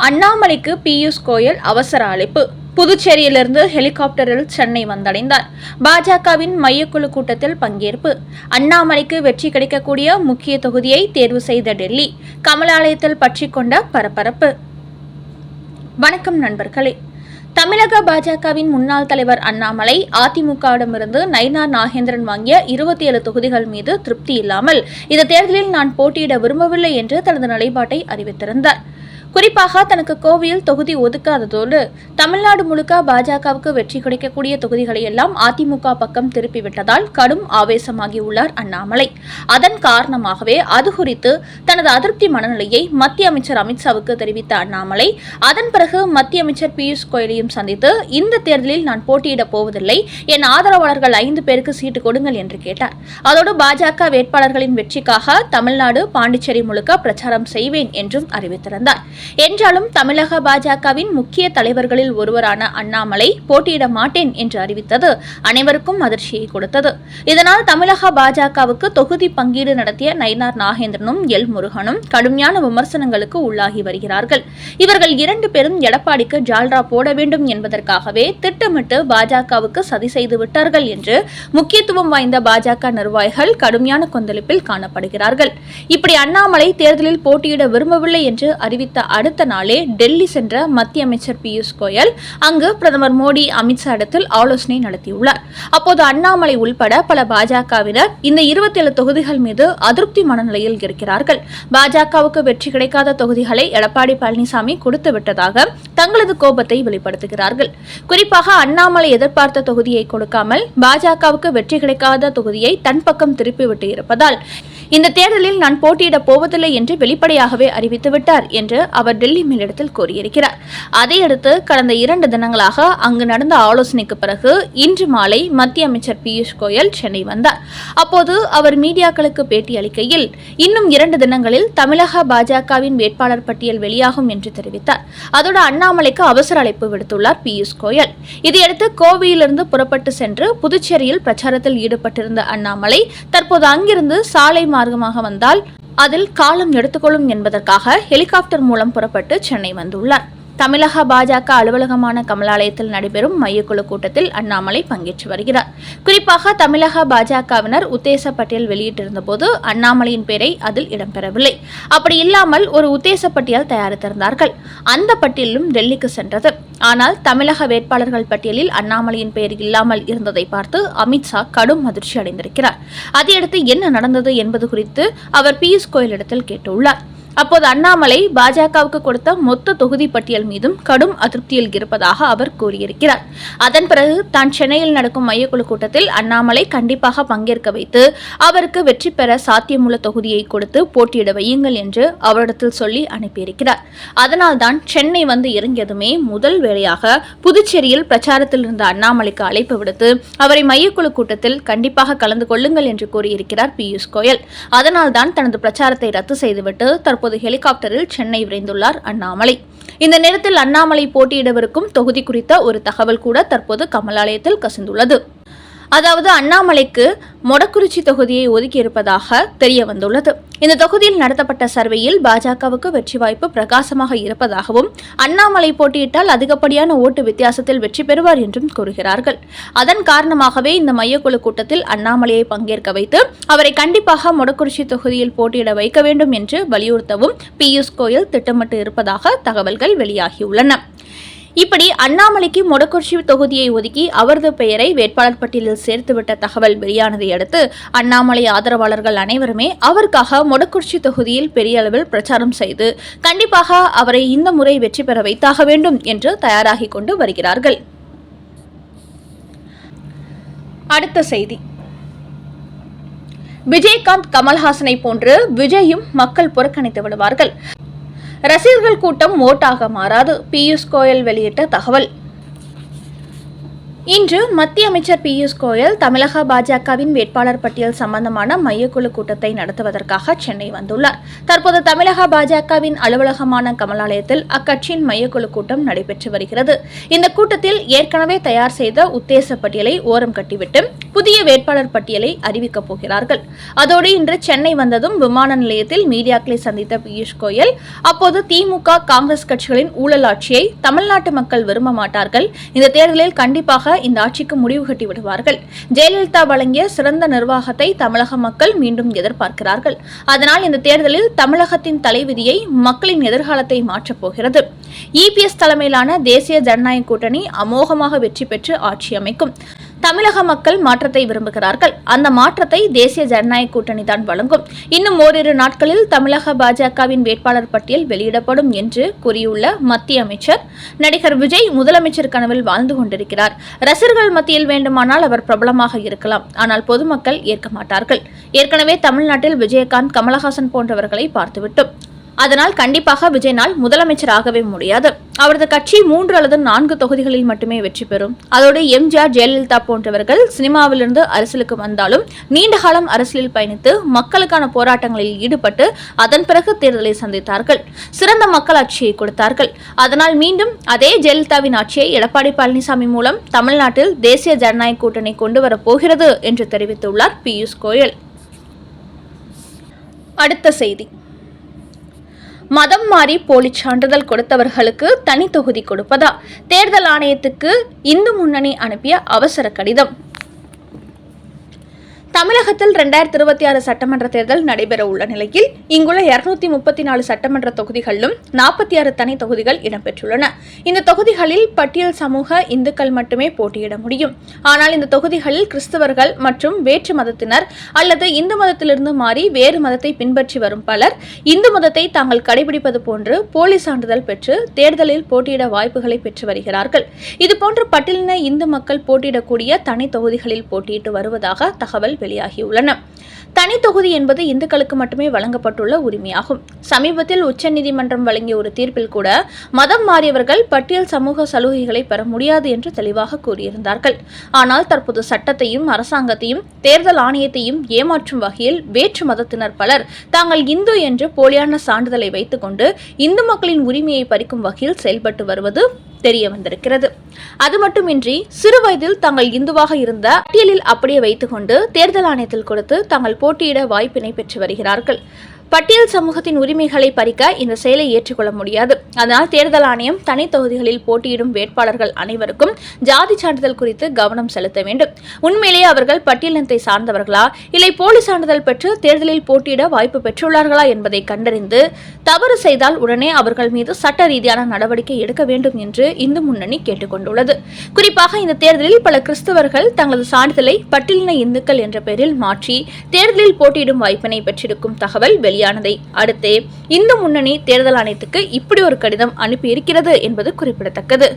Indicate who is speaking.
Speaker 1: அண்ணாமலைக்கு பியூஷ் கோயல் அவசர அழைப்பு. புதுச்சேரியிலிருந்து ஹெலிகாப்டரில் சென்னை வந்தடைந்தார். பாஜகவின் மையக்குழு கூட்டத்தில் பங்கேற்பு. அண்ணாமலைக்கு வெற்றி கிடைக்கக்கூடிய முக்கிய தொகுதியை தேர்வு செய்த டெல்லி. கமலாலயத்தில் பற்றிக் கொண்ட பரபரப்பு. வணக்கம் நண்பர்களே. தமிழக பாஜகவின் முன்னாள் தலைவர் அண்ணாமலை அதிமுகவிடமிருந்து நயினார் நாகேந்திரன் வாங்கிய 27 தொகுதிகள் மீது திருப்தி இல்லாமல் இந்த தேர்தலில் நான் போட்டியிட விரும்பவில்லை என்று தனது நிலைப்பாட்டை அறிவித்திருந்தார். குறிப்பாக தனக்கு கோவையில் தொகுதி ஒதுக்காததோடு தமிழ்நாடு முழுக்க பாஜகவுக்கு வெற்றி கிடைக்கக்கூடிய தொகுதிகளை எல்லாம் அதிமுக பக்கம் திருப்பிவிட்டதால் கடும் ஆவேசமாகியுள்ளார் அண்ணாமலை. அதன் காரணமாகவே அது குறித்து தனது அதிருப்தி மனநிலையை மத்திய அமைச்சர் அமித்ஷாவுக்கு தெரிவித்த அண்ணாமலை அதன் பிறகு மத்திய அமைச்சர் பியூஷ் கோயலையும் சந்தித்து இந்த தேர்தலில் நான் போட்டியிடப் போவதில்லை, என் ஆதரவாளர்கள் 5 பேருக்கு சீட்டு கொடுங்கள் என்று கேட்டார். அதோடு பாஜக வேட்பாளர்களின் வெற்றிக்காக தமிழ்நாடு, பாண்டிச்சேரி முழுக்க பிரச்சாரம் செய்வேன் என்றும் அறிவித்திருந்தார். என்றாலும் தமிழக பாஜகவின் முக்கிய தலைவர்களில் ஒருவரான அண்ணாமலை போட்டியிட மாட்டேன் என்று அறிவித்தது அனைவருக்கும் அதிர்ச்சியை கொடுத்தது. இதனால் தமிழக பாஜகவுக்கு தொகுதி பங்கீடு நடத்திய நயினார் நாகேந்திரனும் எல் முருகனும் கடுமையான விமர்சனங்களுக்கு உள்ளாகி வருகிறார்கள். இவர்கள் 2 பேரும் எடப்பாடிக்கு ஜால்ரா போட வேண்டும் என்பதற்காகவே திட்டமிட்டு பாஜகவுக்கு சதி செய்து விட்டார்கள் என்று முக்கியத்துவம் வாய்ந்த பாஜக நிர்வாகிகள் கடுமையான கொந்தளிப்பில் காணப்படுகிறார்கள். இப்படி அண்ணாமலை தேர்தலில் போட்டியிட விரும்பவில்லை என்று அறிவித்த அடுத்த நாளே டெல்லி சென்ற மத்திய அமைச்சர் பியூஷ் கோயல் அங்கு பிரதமர் மோடி, அமித்ஷா இடத்தில் ஆலோசனை நடத்தியுள்ளார். அப்போது அண்ணாமலை உள்பட பல பாஜகவினர் இந்த 27 தொகுதிகள் மீது அதிருப்தி மனநிலையில் இருக்கிறார்கள். பாஜகவுக்கு வெற்றி கிடைக்காத தொகுதிகளை எடப்பாடி பழனிசாமி கொடுத்து விட்டதாக தங்களது கோபத்தை வெளிப்படுத்துகிறார்கள். குறிப்பாக அண்ணாமலை எதிர்பார்த்த தொகுதியை கொடுக்காமல் பாஜகவுக்கு வெற்றி கிடைக்காத தொகுதியை தன் பக்கம் திருப்பிவிட்டு இருப்பதால் இந்த தேர்தலில் நான் போட்டியிடப் போவதில்லை என்று வெளிப்படையாகவே அறிவித்துவிட்டார் என்று அவர் டெல்லி மேலிடத்தில் கூறியிருக்கிறார். அதையடுத்து கடந்த 2 தினங்களாக அங்கு நடந்த ஆலோசனைக்கு பிறகு இன்று மாலை மத்திய அமைச்சர் பியூஷ் கோயல் சென்னை வந்தார். அப்போது அவர் மீடியாக்களுக்கு பேட்டி அளிக்கையில் இன்னும் 2 தினங்களில் தமிழக பாஜகவின் வேட்பாளர் பட்டியல் வெளியாகும் என்று தெரிவித்தார். அதோடு அண்ணாமலைக்கு அவசர அழைப்பு விடுத்துள்ளார் பியூஷ் கோயல். இதையடுத்து கோவையிலிருந்து புறப்பட்டு சென்று புதுச்சேரியில் பிரச்சாரத்தில் ஈடுபட்டிருந்த அண்ணாமலை தற்போது அங்கிருந்து சாலை மார்க்கமாக வந்தால் அதில் காலம் எடுத்துக்கொள்ளும் என்பதற்காக ஹெலிகாப்டர் மூலம் புறப்பட்டு சென்னை வந்துள்ளார். தமிழக பாஜக அலுவலகமான கமலாலயத்தில் நடைபெறும் மையக்குழு கூட்டத்தில் அண்ணாமலை பங்கேற்று வருகிறார். குறிப்பாக தமிழக பாஜகவினர் உத்தேச பட்டியல் வெளியிட்டிருந்த போது அண்ணாமலையின் பெயரை அதில் இடம்பெறவில்லை. அப்படி இல்லாமல் ஒரு உத்தேச பட்டியல் தயாரித்திருந்தார்கள். அந்த பட்டியலும் டெல்லிக்கு சென்றது. ஆனால் தமிழக வேட்பாளர்கள் பட்டியலில் அண்ணாமலையின் பெயர் இல்லாமல் இருந்ததை பார்த்து அமித்ஷா கடும் அதிர்ச்சி அடைந்திருக்கிறார். அதையடுத்து என்ன நடந்தது என்பது குறித்து அவர் பியூஷ் கோயலிடத்தில் கேட்டுள்ளார். அப்போது அண்ணாமலை பாஜகவுக்கு கொடுத்த மொத்த தொகுதி பட்டியல் மீதும் கடும் அதிருப்தியில் இருப்பதாக அவர் கூறியிருக்கிறார். அதன் பிறகு தான் சென்னையில் நடக்கும் மையக்குழு கூட்டத்தில் அண்ணாமலை கண்டிப்பாக பங்கேற்க வைத்து அவருக்கு வெற்றி பெற சாத்தியமுள்ள தொகுதியை கொடுத்து போட்டியிட வையுங்கள் என்று அவரிடத்தில் சொல்லி அனுப்பியிருக்கிறார். அதனால்தான் சென்னை வந்து இறங்கியதுமே முதல் வேளையாக புதுச்சேரியில் பிரச்சாரத்தில் இருந்த அண்ணாமலைக்கு அழைப்பு விடுத்து அவரை மையக்குழு கூட்டத்தில் கண்டிப்பாக கலந்து கொள்ளுங்கள் என்று கூறியிருக்கிறார் பியூஷ் கோயல். அதனால்தான் தனது பிரச்சாரத்தை ரத்து செய்துவிட்டு தற்போது ஹெலிகாப்டரில் சென்னை விரைந்துள்ளார் அண்ணாமலை. இந்த நேரத்தில் அண்ணாமலை போட்டியிடவிருக்கும் தொகுதி குறித்த ஒரு தகவல் கூட தற்போது கமலாலயத்தில் கசிந்துள்ளது. அதாவது அண்ணாமலைக்கு மொடக்குறிச்சி தொகுதியை ஒதுக்கியிருப்பதாக தெரிய வந்துள்ளது. இந்த தொகுதியில் நடத்தப்பட்ட சர்வேயில் பாஜகவுக்கு வெற்றி வாய்ப்பு பிரகாசமாக இருப்பதாகவும் அண்ணாமலை போட்டியிட்டால் அதிகப்படியான ஓட்டு வித்தியாசத்தில் வெற்றி பெறுவார் என்றும் கூறுகிறார்கள். அதன் காரணமாகவே இந்த மையக்குழு கூட்டத்தில் அண்ணாமலையை பங்கேற்க வைத்து அவரை கண்டிப்பாக மொடக்குறிச்சி தொகுதியில் போட்டியிட வைக்க வேண்டும் என்று வலியுறுத்தவும் பியூஷ் கோயல் திட்டமிட்டு இருப்பதாக தகவல்கள் வெளியாகியுள்ளன. இப்படி அண்ணாமலைக்கு மொடக்குறிச்சி தொகுதியை ஒதுக்கி அவரது பெயரை வேட்பாளர் பட்டியலில் சேர்த்துவிட்ட தகவல் வெளியானதை அடுத்து அண்ணாமலை ஆதரவாளர்கள் அனைவருமே அவருக்காக மொடக்குறிச்சி தொகுதியில் பெரிய அளவில் பிரச்சாரம் செய்து கண்டிப்பாக அவரை இந்த முறை வெற்றி பெற வைத்தாக வேண்டும் என்று தயாராகி கொண்டு வருகிறார்கள். அடுத்த செய்தி. விஜயகாந்த், கமல்ஹாசனை போன்று விஜயும் மக்கள் புறக்கணித்து விடுவார்கள். ரசிகர்கள் கூட்டம் ஓட்டாக மாறாது. பியூஷ் கோயல் வெளியிட்ட தகவல். இன்று மத்திய அமைச்சர் பியூஷ் கோயல் தமிழக பாஜகவின் வேட்பாளர் பட்டியல் சம்பந்தமான மையக்குழு கூட்டத்தை நடத்துவதற்காக சென்னை வந்துள்ளார். தற்போது தமிழக பாஜகவின் அலுவலகமான கமலாலயத்தில் அக்கட்சியின் மையக்குழு கூட்டம் நடைபெற்று வருகிறது. இந்த கூட்டத்தில் ஏற்கனவே தயார் செய்த உத்தேச பட்டியலை ஓரம் கட்டிவிட்டு புதிய வேட்பாளர் பட்டியலை அறிவிக்கப் போகிறார்கள். அதோடு இன்று சென்னை வந்ததும் விமான நிலையத்தில் மீடியாக்களை சந்தித்த பியூஷ் கோயல் அப்போது திமுக காங்கிரஸ் கட்சிகளின் ஊழல் ஆட்சியை தமிழ்நாட்டு மக்கள் விரும்ப மாட்டார்கள். இந்த தேர்தலில் கண்டிப்பாக இந்த ஆட்சிக்கு முடிவு கட்டி விடுவார்கள். ஜெயலலிதா வழங்கிய சிறந்த நிர்வாகத்தை தமிழக மக்கள் மீண்டும் எதிர்பார்க்கிறார்கள். அதனால் இந்த தேர்தலில் தமிழகத்தின் தலைவிதியை மக்களின் எதிர்காலத்தை மாற்றப் போகிறது. இபிஎஸ் தலைமையிலான தேசிய ஜனநாயக கூட்டணி அமோகமாக வெற்றி பெற்று ஆட்சி அமைக்கும். தமிழக மக்கள் மாற்றத்தை விரும்புகிறார்கள். அந்த மாற்றத்தை தேசிய ஜனநாயக கூட்டணி தான் வழங்கும். இன்னும் ஓரிரு நாட்களில் தமிழக பாஜகவின் வேட்பாளர் பட்டியல் வெளியிடப்படும் என்று கூறியுள்ள மத்திய அமைச்சர், நடிகர் விஜய் முதலமைச்சர் கனவில் வாழ்ந்து கொண்டிருக்கிறார். ரசிகர்கள் மத்தியில் வேண்டுமானால் அவர் பிரபலமாக இருக்கலாம், ஆனால் பொதுமக்கள் ஏற்க மாட்டார்கள். ஏற்கனவே தமிழ்நாட்டில் விஜயகாந்த், கமலஹாசன் போன்றவர்களை பார்த்துவிட்டோம். அதனால் கண்டிப்பாக விஜயனால் முதலமைச்சர் ஆகவே முடியாது. அவரது கட்சி 3 அல்லது 4 தொகுதிகளில் மட்டுமே வெற்றி பெறும். அதோடு எம்ஜிஆர், ஜெயலலிதா போன்றவர்கள் சினிமாவிலிருந்து அரசியலுக்கு வந்தாலும் நீண்ட காலம் அரசியலில் பயணித்து மக்களுக்கான போராட்டங்களில் ஈடுபட்டு அதன் பிறகு தேர்தலை சந்தித்தார்கள். சிறந்த மக்கள் ஆட்சியை கொடுத்தார்கள். அதனால் மீண்டும் அதே ஜெயலலிதாவின் ஆட்சியை எடப்பாடி பழனிசாமி மூலம் தமிழ்நாட்டில் தேசிய ஜனநாயக கூட்டணி கொண்டு வரப் போகிறது என்று தெரிவித்துள்ளார் பியூஷ் கோயல். அடுத்த செய்தி, மதம் மாறி போலி சான்றிதழ் கொடுத்தவர்களுக்கு தனி தொகுதி கொடுப்பதா? தேர்தல் ஆணையத்துக்கு இந்து முன்னணி அனுப்பிய அவசர கடிதம். தமிழகத்தில் 2026 சட்டமன்ற தேர்தல் நடைபெற உள்ள நிலையில் இங்குள்ள 234 சட்டமன்ற தொகுதிகளிலும் 46 தனி தொகுதிகள் இடம்பெற்றுள்ளன. இந்த தொகுதிகளில் பட்டியல் சமூக இந்துக்கள் மட்டுமே போட்டியிட முடியும். ஆனால் இந்த தொகுதிகளில் கிறிஸ்தவர்கள் மற்றும் வேற்று மதத்தினர் அல்லது இந்து மதத்திலிருந்து மாறி வேறு மதத்தை பின்பற்றி வரும் பலர் இந்து மதத்தை தாங்கள் கடைபிடிப்பது போன்று போலி சான்றிதழ் பெற்று தேர்தலில் போட்டியிட வாய்ப்புகளை பெற்று வருகிறார்கள். இதுபோன்று பட்டியலின இந்து மக்கள் போட்டியிடக்கூடிய தனி தொகுதிகளில் போட்டியிட்டு வருவதாக தகவல் வெளியாகியுள்ளன. தனி தொகுதி என்பது இந்துக்களுக்கு மட்டுமே வழங்கப்பட்டுள்ள உரிமையாகும். சமீபத்தில் உச்சநீதிமன்றம் வழங்கிய ஒரு தீர்ப்பில் கூட மதம் மாறியவர்கள் பட்டியல் சமூக சலுகைகளை பெற முடியாது என்று தெளிவாக கூறியிருந்தார்கள். ஆனால் தற்போது சட்டத்தையும் அரசாங்கத்தையும் தேர்தல் ஆணையத்தையும் ஏமாற்றும் வகையில் வேற்று மதத்தினர் பலர் தாங்கள் இந்து என்று போலியான சான்றிதழை வைத்துக் கொண்டு இந்து மக்களின் உரிமையை பறிக்கும் வகையில் செயல்பட்டு வருவது தெரிய வந்திருக்கிறது. அது மட்டுமின்றி சிறு வயதில் தாங்கள் இந்துவாக இருந்த பட்டியலில் அப்படியே வைத்துக் கொண்டு தேர்தல் ஆணையத்தில் கொடுத்து தாங்கள் போட்டியிட வாய்ப்பினை பெற்று வருகிறார்கள். பட்டியல் சமூகத்தின் உரிமைகளை பறிக்க இந்த செயலை ஏற்றுக்கொள்ள முடியாது. அதனால் தேர்தல் ஆணையம் தனி தொகுதிகளில் போட்டியிடும் வேட்பாளர்கள் அனைவருக்கும் ஜாதி சான்றிதழ் குறித்து கவனம் செலுத்த வேண்டும். உண்மையிலேயே அவர்கள் பட்டியலினத்தை சார்ந்தவர்களா இல்லை போலி சான்றிதழ் பெற்று தேர்தலில் போட்டியிட வாய்ப்பு பெற்றுள்ளார்களா என்பதை கண்டறிந்து தவறு செய்தால் உடனே அவர்கள் மீது சட்ட ரீதியான நடவடிக்கை எடுக்க வேண்டும் என்று இந்து முன்னணி கேட்டுக் கொண்டுள்ளது. குறிப்பாக இந்த தேர்தலில் பல கிறிஸ்தவர்கள் தங்களது சான்றிதழை பட்டியலின இந்துக்கள் என்ற பெயரில் மாற்றி தேர்தலில் போட்டியிடும் வாய்ப்பினை பெற்றிருக்கும் தகவல் வெளியானதை அடுத்தே இந்து முன்னணி தேர்தல் ஆணையத்துக்கு இப்படி ஒரு கடிதம் அனுப்பியிருக்கிறது என்பது குறிப்பிடத்தக்கது.